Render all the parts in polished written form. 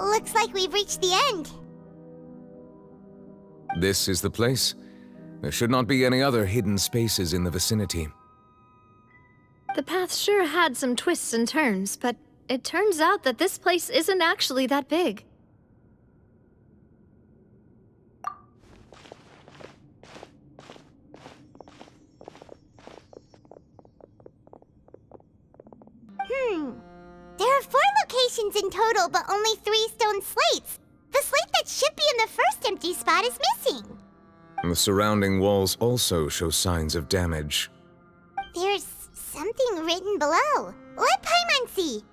Looks like we've reached the end. This is the place. There should not be any other hidden spaces in the vicinity. The path sure had some twists and turns, but it turns out that this place isn't actually that big. There are 4 locations in total, but only 3 stone slates. The slate that should be in the first empty spot is missing. The surrounding walls also show signs of damage. There's something written below. Let Paimon see.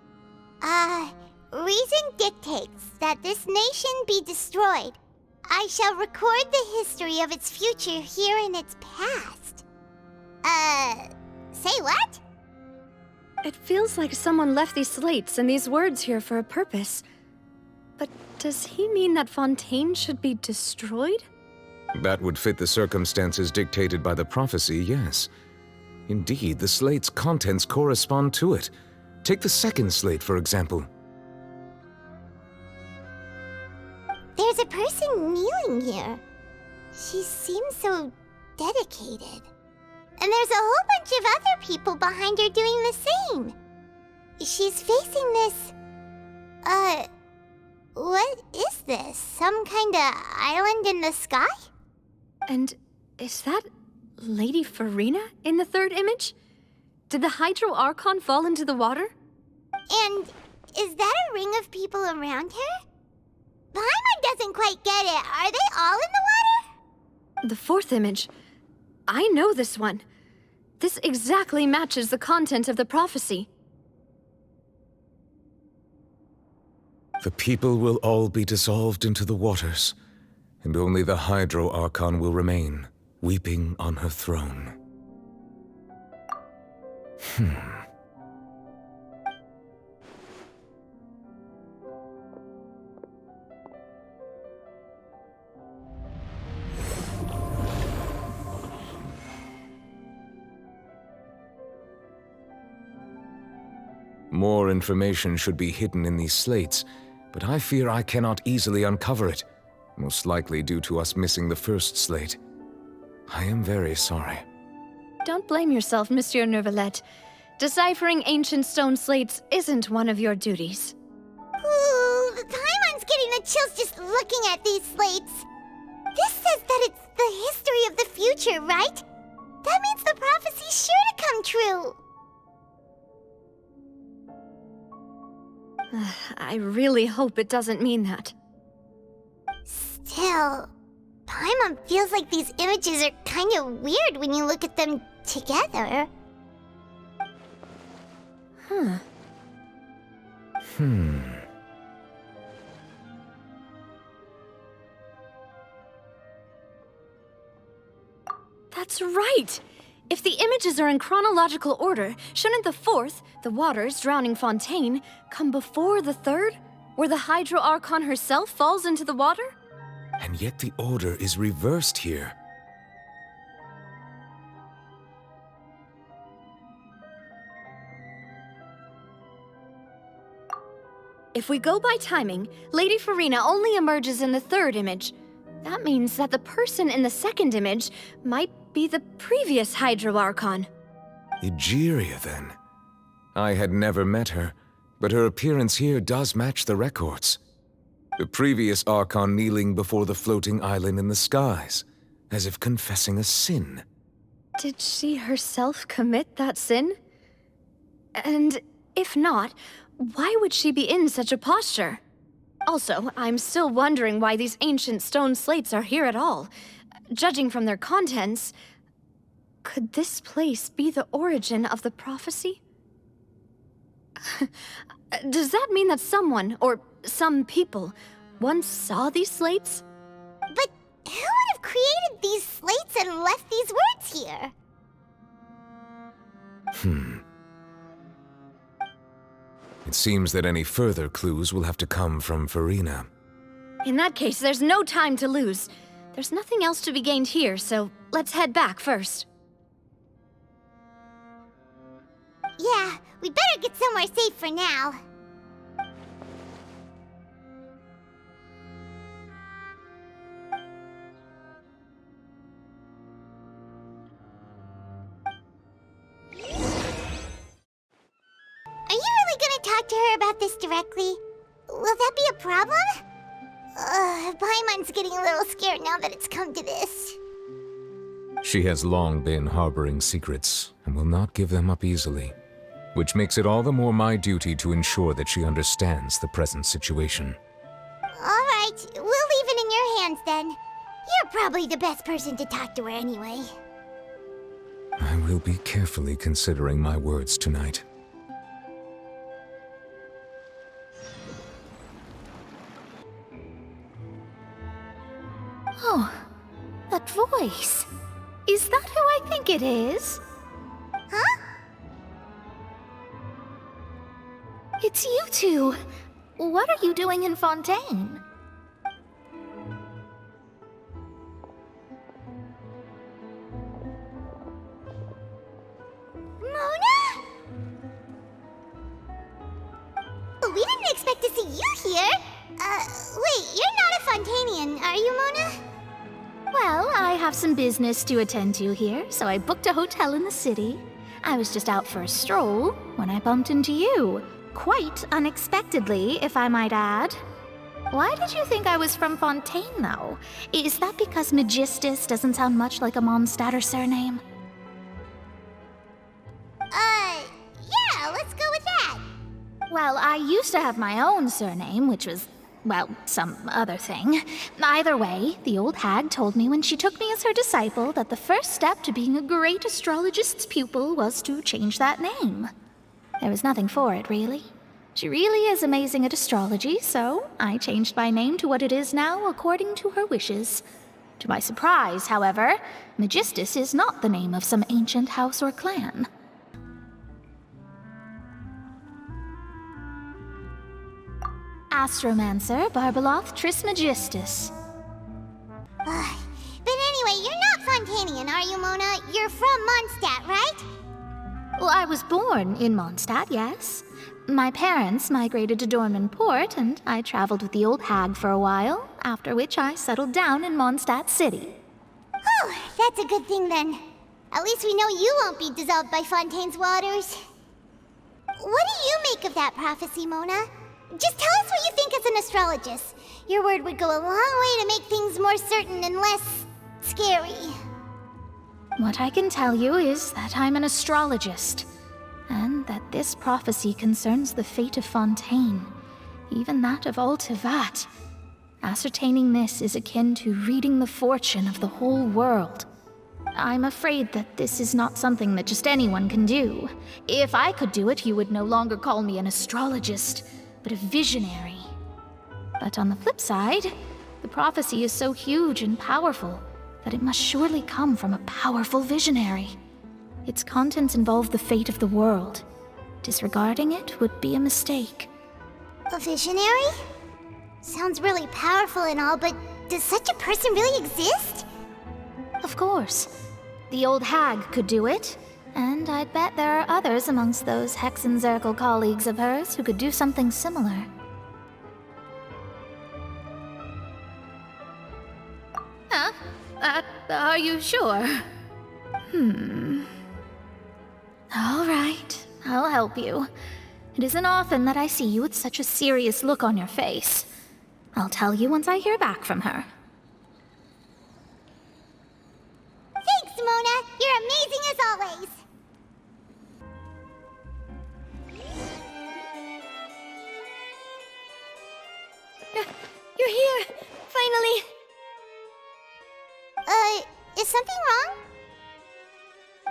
Reason dictates that this nation be destroyed. I shall record the history of its future here in its past. Say what? It feels like someone left these slates and these words here for a purpose. But does he mean that Fontaine should be destroyed? That would fit the circumstances dictated by the prophecy, yes. Indeed, the slate's contents correspond to it. Take the second slate, for example. There's a person kneeling here. She seems so dedicated. And there's a whole bunch of other people behind her doing the same. She's facing this... what is this? Some kind of island in the sky? And is that Lady Furina in the third image? Did the Hydro Archon fall into the water? And is that a ring of people around her? Paimon doesn't quite get it. Are they all in the water? The fourth image. I know this one. This exactly matches the content of the prophecy. The people will all be dissolved into the waters, and only the Hydro Archon will remain, weeping on her throne. More information should be hidden in these slates, but I fear I cannot easily uncover it, most likely due to us missing the first slate. I am very sorry. Don't blame yourself, Monsieur Nouvelette. Deciphering ancient stone slates isn't one of your duties. Ooh, Paimon's getting the chills just looking at these slates. This says that it's the history of the future, right? That means the prophecy's sure to come true. I really hope it doesn't mean that. Still, Paimon feels like these images are kind of weird when you look at them together. That's right! If the images are in chronological order, shouldn't the fourth, the waters drowning Fontaine, come before the third, where the Hydro Archon herself falls into the water? And yet the order is reversed here. If we go by timing, Lady Furina only emerges in the third image. That means that the person in the second image might be the previous Hydro Archon. Egeria, then. I had never met her, but her appearance here does match the records. The previous Archon kneeling before the floating island in the skies, as if confessing a sin. Did she herself commit that sin? And if not, why would she be in such a posture? Also, I'm still wondering why these ancient stone slates are here at all. Judging from their contents, could this place be the origin of the prophecy? Does that mean that someone, or some people, once saw these slates? But who would have created these slates and left these words here? It seems that any further clues will have to come from Furina. In that case, there's no time to lose. There's nothing else to be gained here, so let's head back first. Yeah, we better get somewhere safe for now. can't talk to her about this directly, will that be a problem? Paimon's getting a little scared now that it's come to this. She has long been harboring secrets and will not give them up easily, which makes it all the more my duty to ensure that she understands the present situation. All right, we'll leave it in your hands then. You're probably the best person to talk to her anyway. I will be carefully considering my words tonight. Oh, that voice. Is that who I think it is? Huh? It's you two. What are you doing in Fontaine? Mona? We didn't expect to see you here. Wait, you're not a Fontanian, are you, Mona? Well, I have some business to attend to here, so I booked a hotel in the city. I was just out for a stroll when I bumped into you. Quite unexpectedly, if I might add. Why did you think I was from Fontaine, though? Is that because Magistus doesn't sound much like a Mondstadter surname? Yeah, let's go with that. Well, I used to have my own surname, which was, well, some other thing. Either way, the old hag told me when she took me as her disciple that the first step to being a great astrologist's pupil was to change that name. There was nothing for it, really. She really is amazing at astrology, so I changed my name to what it is now according to her wishes. To my surprise, however, Magistus is not the name of some ancient house or clan. Astromancer Barbeloth Trismegistus. But anyway, you're not Fontanian, are you, Mona? You're from Mondstadt, right? Well, I was born in Mondstadt, yes. My parents migrated to Dorman Port, and I traveled with the old hag for a while, after which I settled down in Mondstadt City. Oh, that's a good thing then. At least we know you won't be dissolved by Fontaine's waters. What do you make of that prophecy, Mona? Just tell us what you think as an astrologist. Your word would go a long way to make things more certain and less scary. What I can tell you is that I'm an astrologist, and that this prophecy concerns the fate of Fontaine, even that of all Tevat. Ascertaining this is akin to reading the fortune of the whole world. I'm afraid that this is not something that just anyone can do. If I could do it, you would no longer call me an astrologist, but a visionary. But on the flip side, the prophecy is so huge and powerful that it must surely come from a powerful visionary. Its contents involve the fate of the world. Disregarding it would be a mistake. A visionary? Sounds really powerful and all, but does such a person really exist? Of course. The old hag could do it, and I'd bet there are others amongst those Hexenzirkel colleagues of hers who could do something similar. Huh? Are you sure? All right, I'll help you. It isn't often that I see you with such a serious look on your face. I'll tell you once I hear back from her. Thanks, Mona. You're amazing as always. You're here! Finally! Is something wrong?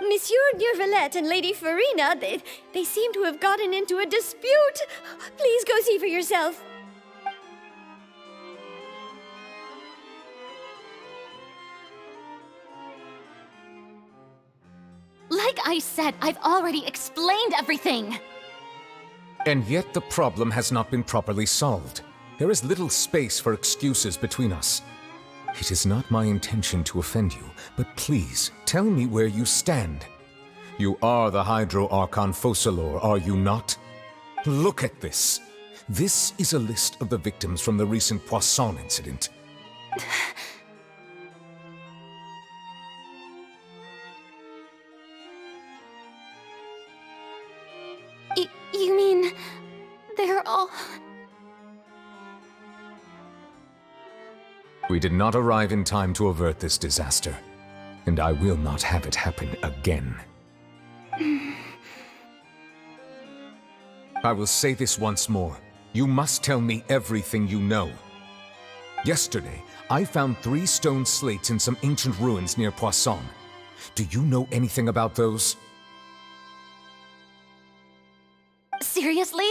Monsieur Neuvillette and Lady Furina, they seem to have gotten into a dispute. Please go see for yourself. Like I said, I've already explained everything. And yet the problem has not been properly solved. There is little space for excuses between us. It is not my intention to offend you, but please, tell me where you stand. You are the Hydro Archon Focalor, are you not? Look at this. This is a list of the victims from the recent Poisson incident. You mean... they're all... We did not arrive in time to avert this disaster, and I will not have it happen again. I will say this once more. You must tell me everything you know. Yesterday, I found 3 stone slates in some ancient ruins near Poisson. Do you know anything about those? Seriously?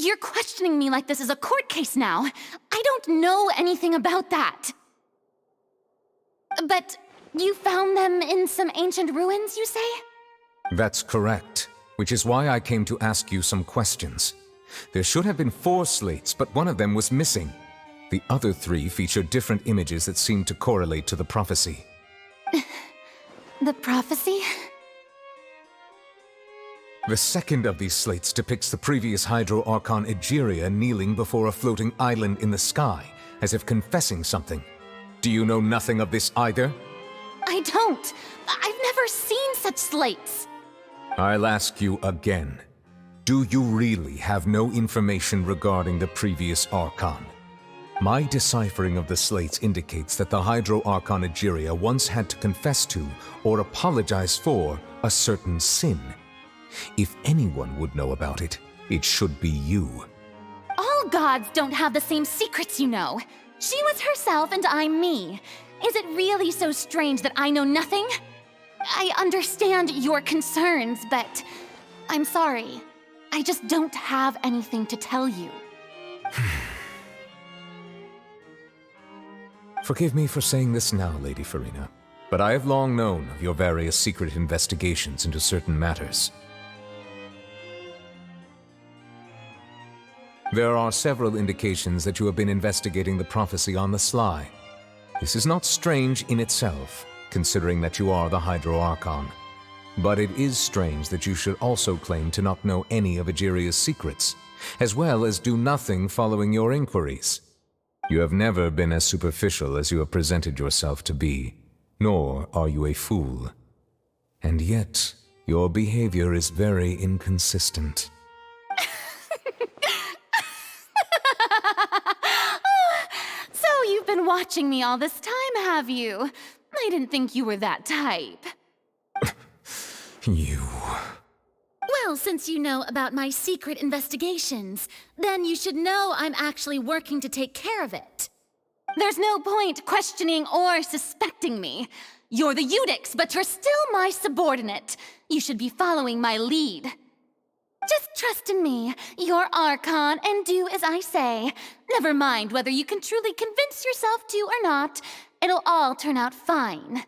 You're questioning me like this is a court case now. I don't know anything about that. But you found them in some ancient ruins, you say? That's correct, which is why I came to ask you some questions. There should have been 4 slates, but one of them was missing. The other 3 feature different images that seem to correlate to the prophecy. The prophecy? The second of these slates depicts the previous Hydro Archon Egeria kneeling before a floating island in the sky, as if confessing something. Do you know nothing of this either? I don't. I've never seen such slates. I'll ask you again. Do you really have no information regarding the previous Archon? My deciphering of the slates indicates that the Hydro Archon Egeria once had to confess to, or apologize for, a certain sin. If anyone would know about it, it should be you. All gods don't have the same secrets, you know. She was herself and I'm me. Is it really so strange that I know nothing? I understand your concerns, but I'm sorry. I just don't have anything to tell you. Forgive me for saying this now, Lady Furina, but I have long known of your various secret investigations into certain matters. There are several indications that you have been investigating the prophecy on the sly. This is not strange in itself, considering that you are the Hydro Archon. But it is strange that you should also claim to not know any of Egeria's secrets, as well as do nothing following your inquiries. You have never been as superficial as you have presented yourself to be, nor are you a fool. And yet, your behavior is very inconsistent. So you've been watching me all this time, have you? I didn't think you were that type. You... Well, since you know about my secret investigations, then you should know I'm actually working to take care of it. There's no point questioning or suspecting me. You're the Eudix, but you're still my subordinate. You should be following my lead. Just trust in me, you're Archon, and do as I say. Never mind whether you can truly convince yourself to or not. It'll all turn out fine.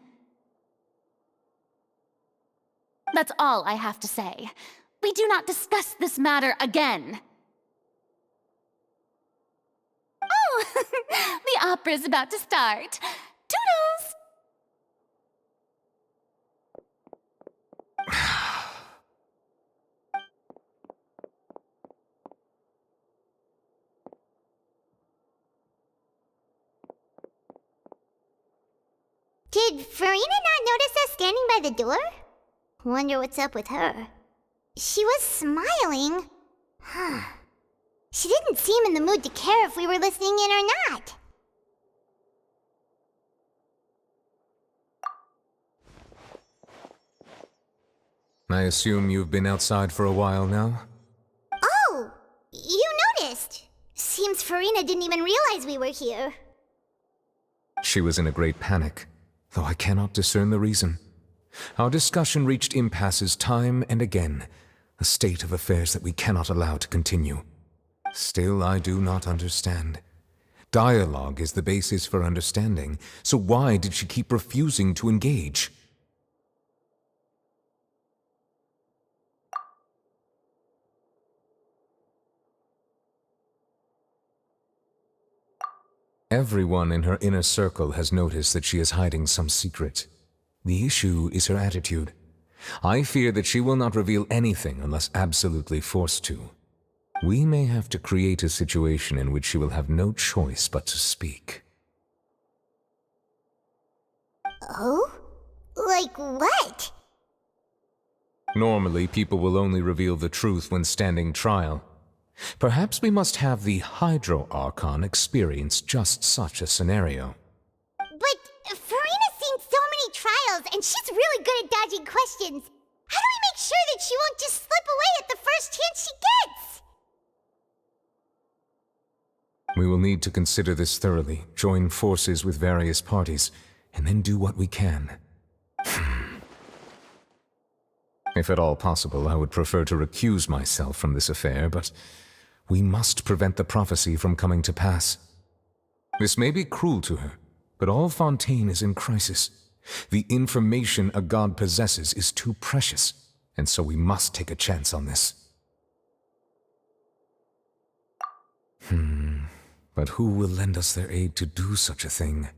That's all I have to say. We do not discuss this matter again. Oh, the opera's about to start. Toodles! Did Furina not notice us standing by the door? Wonder what's up with her. She was smiling. Huh. She didn't seem in the mood to care if we were listening in or not. I assume you've been outside for a while now? Oh, you noticed. Seems Furina didn't even realize we were here. She was in a great panic, though I cannot discern the reason. Our discussion reached impasses time and again, a state of affairs that we cannot allow to continue. Still, I do not understand. Dialogue is the basis for understanding, so why did she keep refusing to engage? Everyone in her inner circle has noticed that she is hiding some secret. The issue is her attitude. I fear that she will not reveal anything unless absolutely forced to. We may have to create a situation in which she will have no choice but to speak. Oh? Like what? Normally, people will only reveal the truth when standing trial. Perhaps we must have the Hydro Archon experience just such a scenario. But Furina's seen so many trials, and she's really good at dodging questions. How do we make sure that she won't just slip away at the first chance she gets? We will need to consider this thoroughly, join forces with various parties, and then do what we can. If at all possible, I would prefer to recuse myself from this affair, but we must prevent the prophecy from coming to pass. This may be cruel to her, but all Fontaine is in crisis. The information a god possesses is too precious, and so we must take a chance on this. But who will lend us their aid to do such a thing?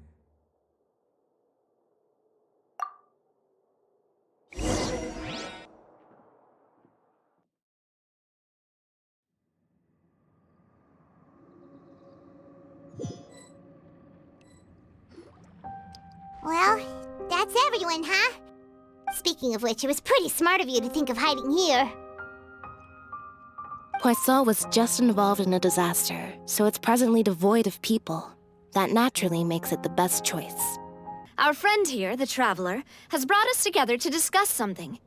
Well, that's everyone, huh? Speaking of which, it was pretty smart of you to think of hiding here. Poisson was just involved in a disaster, so it's presently devoid of people. That naturally makes it the best choice. Our friend here, the Traveler, has brought us together to discuss something.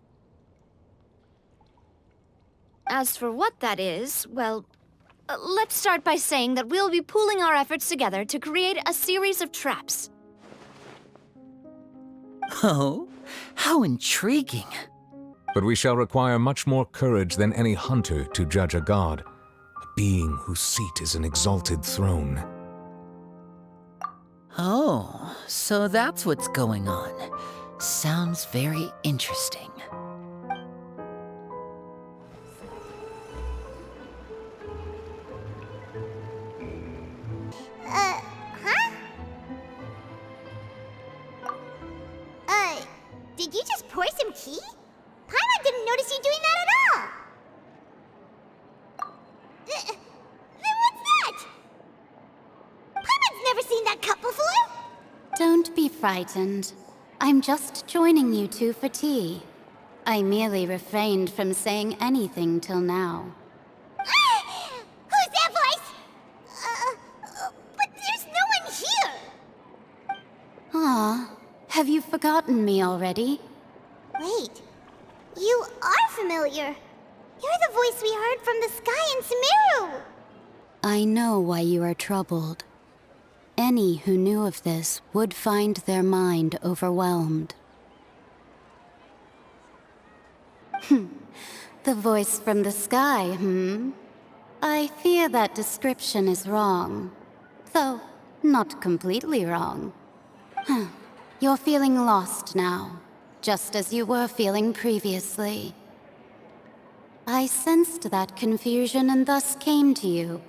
As for what that is, well, let's start by saying that we'll be pooling our efforts together to create a series of traps. Oh, how intriguing. But we shall require much more courage than any hunter to judge a god, a being whose seat is an exalted throne. Oh, so that's what's going on. Sounds very interesting. Did you just pour some tea? Paimon didn't notice you doing that at all! Then what's that? Paimon's never seen that cup before! Don't be frightened. I'm just joining you two for tea. I merely refrained from saying anything till now. Who's that voice? But there's no one here! Aw, have you forgotten me already? Wait, you are familiar. You're the voice we heard from the sky in Sumeru. I know why you are troubled. Any who knew of this would find their mind overwhelmed. The voice from the sky, I fear that description is wrong. Though, not completely wrong. You're feeling lost now, just as you were feeling previously. I sensed that confusion and thus came to you.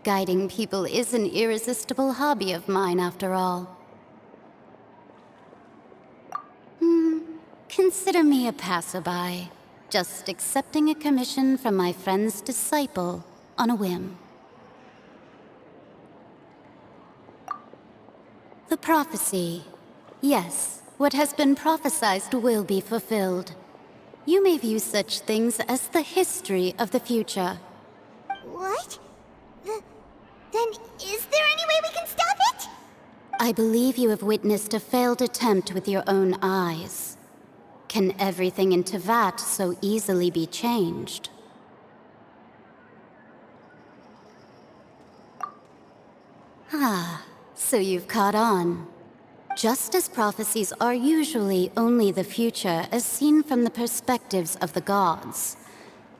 Guiding people is an irresistible hobby of mine, after all. Consider me a passerby, just accepting a commission from my friend's disciple on a whim. The prophecy. Yes, what has been prophesied will be fulfilled. You may view such things as the history of the future. What? Then is there any way we can stop it? I believe you have witnessed a failed attempt with your own eyes. Can everything in Tevat so easily be changed? So you've caught on. Just as prophecies are usually only the future as seen from the perspectives of the gods,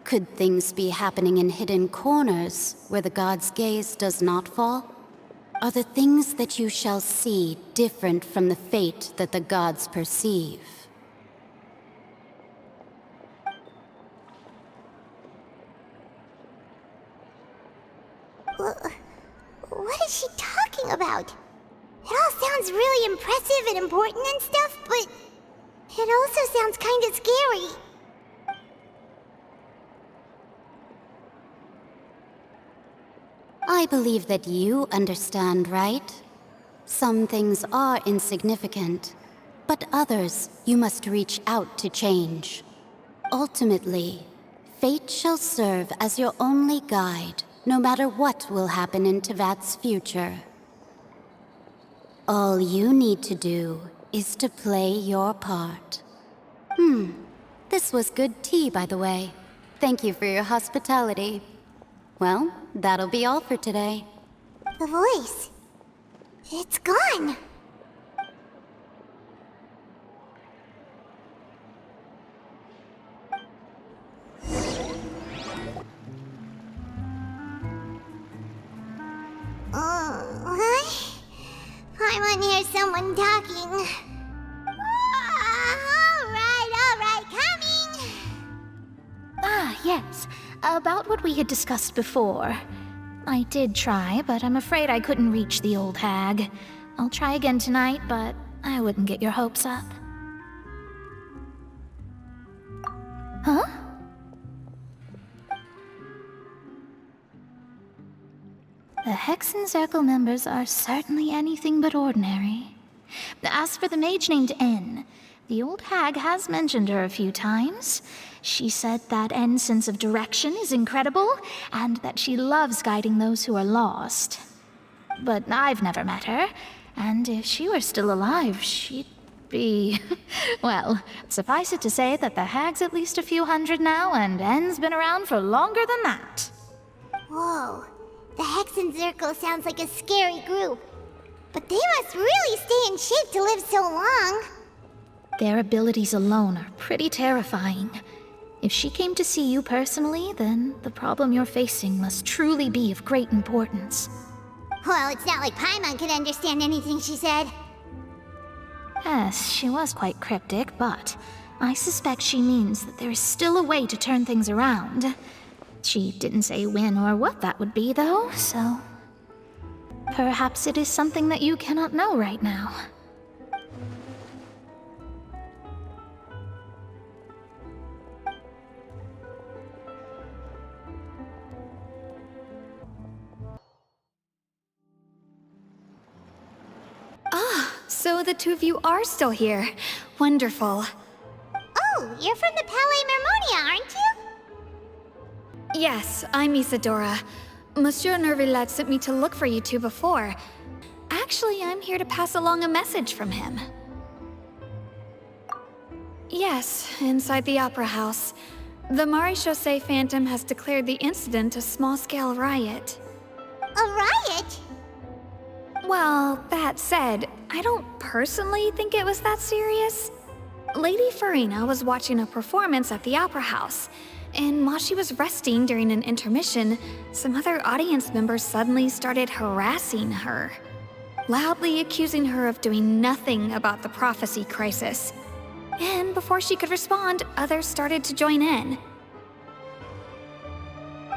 could things be happening in hidden corners where the god's gaze does not fall? Are the things that you shall see different from the fate that the gods perceive? What is she talking about? It all sounds really impressive and important and stuff, but it also sounds kind of scary. I believe that you understand, right? Some things are insignificant, but others you must reach out to change. Ultimately, Fate shall serve as your only guide, no matter what will happen in Tevat's future. All you need to do is to play your part. This was good tea, by the way. Thank you for your hospitality. Well, that'll be all for today. The voice. It's gone. I want to hear someone talking. All right, coming. Ah, yes. About what we had discussed before. I did try, but I'm afraid I couldn't reach the old hag. I'll try again tonight, but I wouldn't get your hopes up. Huh? The Hexen Circle members are certainly anything but ordinary. As for the mage named N, the old hag has mentioned her a few times. She said that N's sense of direction is incredible, and that she loves guiding those who are lost. But I've never met her, and if she were still alive, she'd be... well, suffice it to say that the hag's at least a few hundred now, and N's been around for longer than that. Whoa. The Hexen Circle sounds like a scary group. But they must really stay in shape to live so long. Their abilities alone are pretty terrifying. If she came to see you personally, then the problem you're facing must truly be of great importance. Well, it's not like Paimon could understand anything she said. Yes, she was quite cryptic, but I suspect she means that there is still a way to turn things around. She didn't say when or what that would be, though, so... perhaps it is something that you cannot know right now. So the two of you are still here. Wonderful. Oh, you're from the Palais Mermonia, aren't you? Yes, I'm Isadora. Monsieur Nouvillette sent me to look for you two before. Actually, I'm here to pass along a message from him. Yes, inside the Opera House. The Maréchaussée Phantom has declared the incident a small-scale riot. A riot? Well, that said, I don't personally think it was that serious. Lady Furina was watching a performance at the Opera House, and while she was resting during an intermission, some other audience members suddenly started harassing her, loudly accusing her of doing nothing about the prophecy crisis. And before she could respond, others started to join in.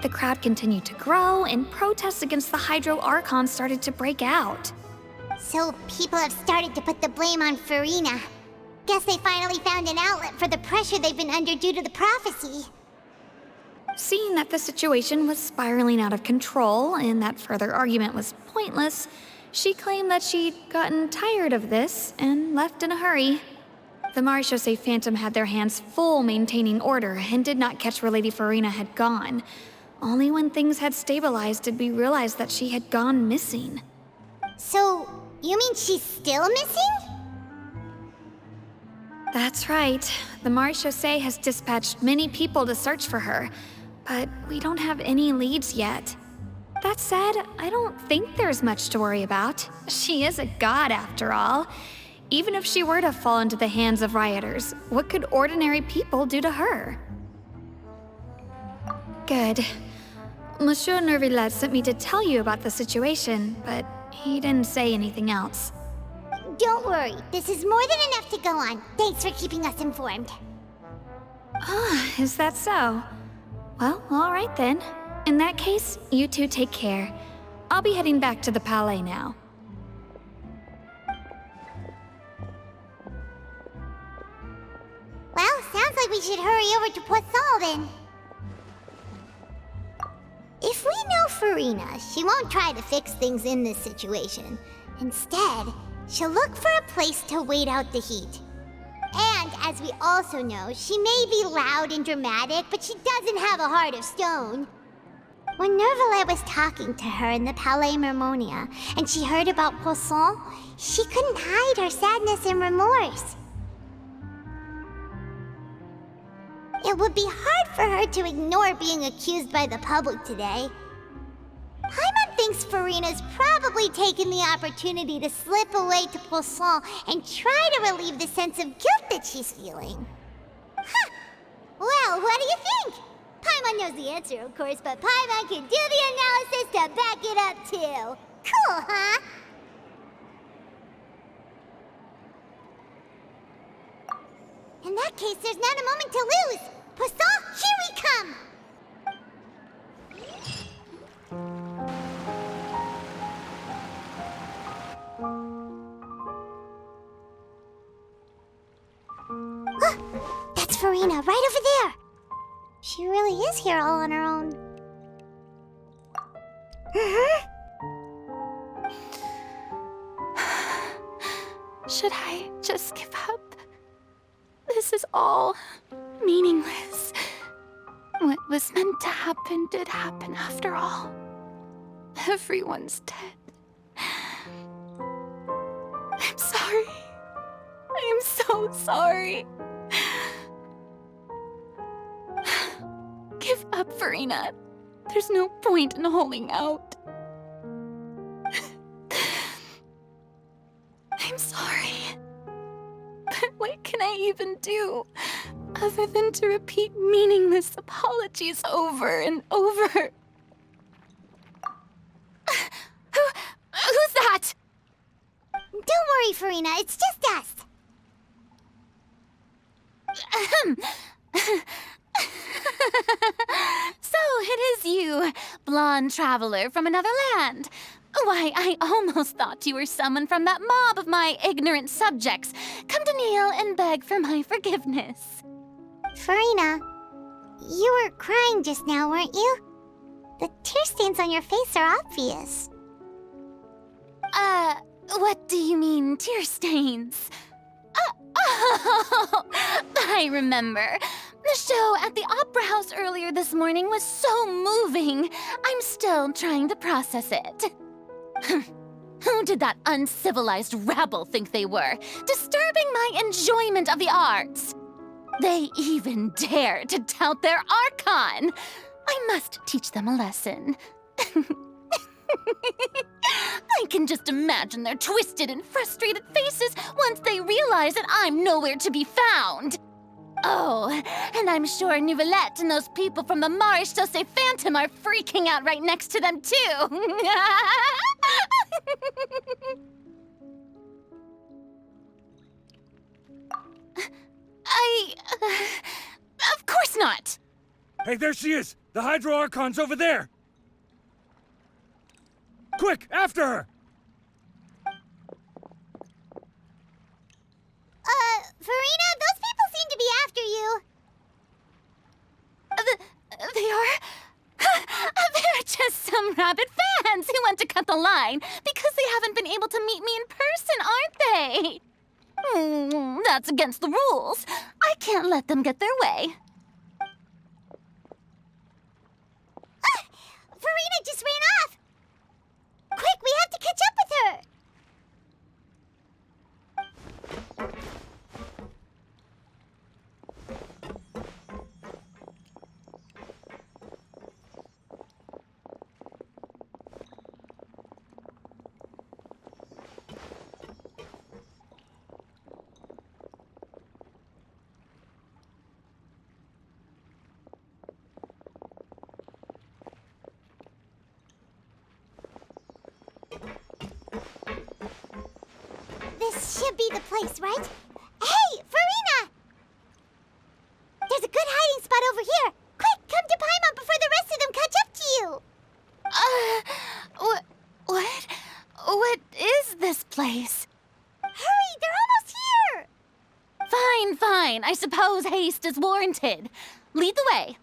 The crowd continued to grow, and protests against the Hydro Archon started to break out. So people have started to put the blame on Furina. Guess they finally found an outlet for the pressure they've been under due to the prophecy. Seeing that the situation was spiraling out of control and that further argument was pointless, she claimed that she'd gotten tired of this and left in a hurry. The Maréchaussée Phantom had their hands full maintaining order and did not catch where Lady Furina had gone. Only when things had stabilized did we realize that she had gone missing. So, you mean she's still missing? That's right. The Maréchaussée has dispatched many people to search for her, but we don't have any leads yet. That said, I don't think there's much to worry about. She is a god after all. Even if she were to fall into the hands of rioters, what could ordinary people do to her? Good. Monsieur Nouvillette sent me to tell you about the situation, but he didn't say anything else. Don't worry, this is more than enough to go on. Thanks for keeping us informed. Ah, is that so? Well, all right then. In that case, you two take care. I'll be heading back to the Palais now. Well, sounds like we should hurry over to Poisson then. If we know Furina, she won't try to fix things in this situation. Instead, she'll look for a place to wait out the heat. And as we also know, she may be loud and dramatic, but she doesn't have a heart of stone. When Neuvillette was talking to her in the Palais Mermonia, and she heard about Poisson, she couldn't hide her sadness and remorse. It would be hard for her to ignore being accused by the public today. Paimon thinks Furina's probably taken the opportunity to slip away to Poisson and try to relieve the sense of guilt that she's feeling. Huh. Well, what do you think? Paimon knows the answer, of course, but Paimon can do the analysis to back it up, too. Cool, huh? In that case, there's not a moment to lose. Poisson, here we come! That's Furina, right over there! She really is here all on her own. Should I just give up? This is all meaningless. What was meant to happen did happen after all. Everyone's dead. I'm sorry. I am so sorry. Give up, Furina. There's no point in holding out. I'm sorry. But what can I even do other than to repeat meaningless apologies over and over? Who's that? Don't worry, Furina, it's just us. So it is you, blonde traveler from another land. Why, I almost thought you were someone from that mob of my ignorant subjects, come to kneel and beg for my forgiveness. Furina, you were crying just now, weren't you? The tear stains on your face are obvious. What do you mean, tear stains? Oh, I remember. The show at the Opera House earlier this morning was so moving. I'm still trying to process it. Who did that uncivilized rabble think they were, disturbing my enjoyment of the arts? They even dare to tout their archon. I must teach them a lesson. I can just imagine their twisted and frustrated faces once they realize that I'm nowhere to be found. Oh, and I'm sure Nouvillette and those people from the Marche Chaussee Phantom are freaking out right next to them, too. Of course not. Hey, there she is! The Hydro Archon's over there! Quick, after her! Furina, those people seem to be after you. They are? They're just some rabid fans who want to cut the line because they haven't been able to meet me in person, aren't they? That's against the rules. I can't let them get their way. Furina just ran off! Quick, we have to catch up with her! This should be the place, right? Hey, Furina! There's a good hiding spot over here. Quick, come to Paimon before the rest of them catch up to you. What is this place? Hurry, they're almost here. Fine. I suppose haste is warranted. Lead the way.